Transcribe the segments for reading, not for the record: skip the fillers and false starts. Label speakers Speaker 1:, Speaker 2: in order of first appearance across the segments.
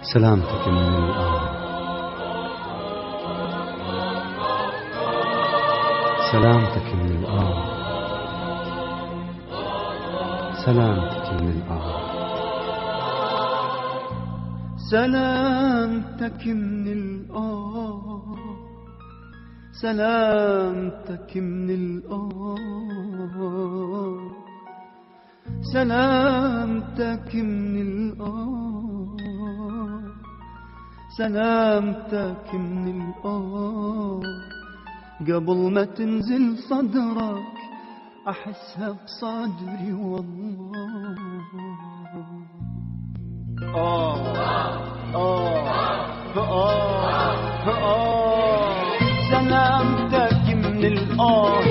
Speaker 1: سلامتك من الآن، سلامتك من الآن، سلامتك من الآن،
Speaker 2: سلامتك من الآن، سلامتك من الآن، سلامتك من الآن، سلامتك من الآن. قبل ما تنزل صدرك أحسها بصدري والله. سلامتك من الآن،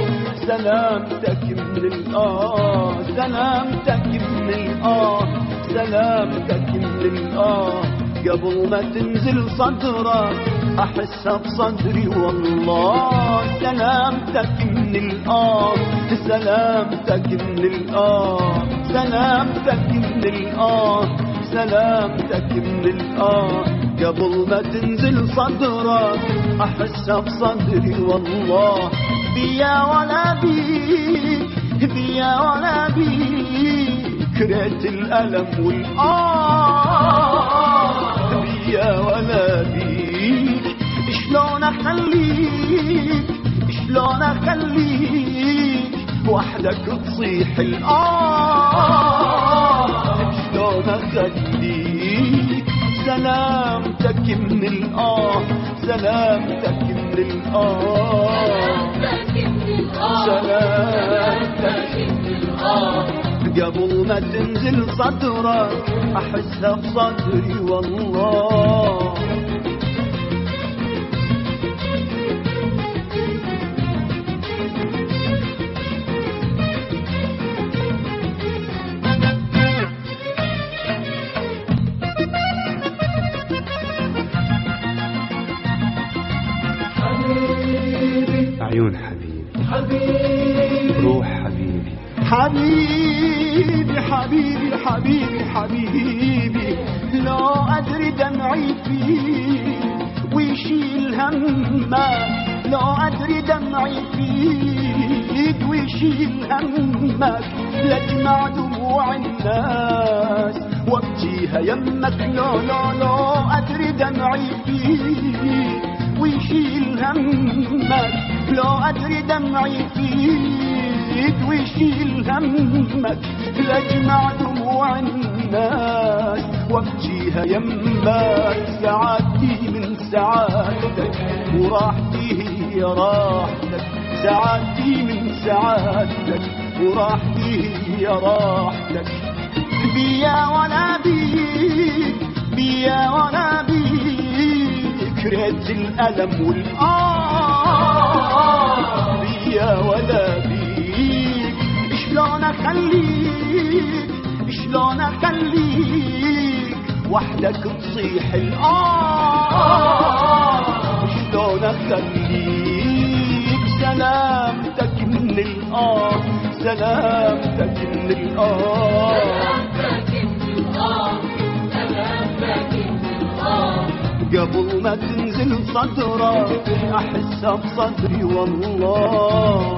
Speaker 2: سلامتك من الآن، سلامتك من الآن، سلامتك من الآن. قبل ما تنزل صدرك أحسها بصدري والله. سلامتك من الآن، سلامتك من الآن، سلامتك من الآن، سلامتك من الآن. قبل ما تنزل صدرك أحسها بصدري والله. بيا ولا بيك، بيا ولا بيك، ريت الألم والآه. بيا ولا بيك، شلون أخليك، شلون أخليك وحدك تصيح الآه. شلون أخليك، سلامتك من الآن، سلامتك من الآن، سلامتك من الآن. قبل ما تنزل صدرك أحسها بصدري والله.
Speaker 1: عيون حبيبي،
Speaker 2: حبيبي،
Speaker 1: روح حبيبي،
Speaker 2: حبيبي حبيبي حبيبي حبيبي. لو أدري دمعي فيك ويشيل همك، لو أدري دمعي فيك ويشيل همك، لأجمع دموع الناس وابجيها يمك. لو لو لو أدري دمعي فيك ويشيل همك، لو أدري دمعي فيك ويشيل همك، لأجمع دموع الناس وابجيها يمك. سعادتي من سعادتك وراحتي هي راحتك، سعادتي من سعادتك وراحتي هي راحتك. بيا ولا بيك، بيا ولا بيك، ريت الألم والآه. بيا ولا بيك، شلون أخليك، شلون أخليك وحدك تصيح الآه. شلون أخليك، سلامتك من الآن، سلامتك من الآن، سلامتك من الآن، سلامتك من الآن. قبل ما تنزل صدرك أحسها بصدري والله.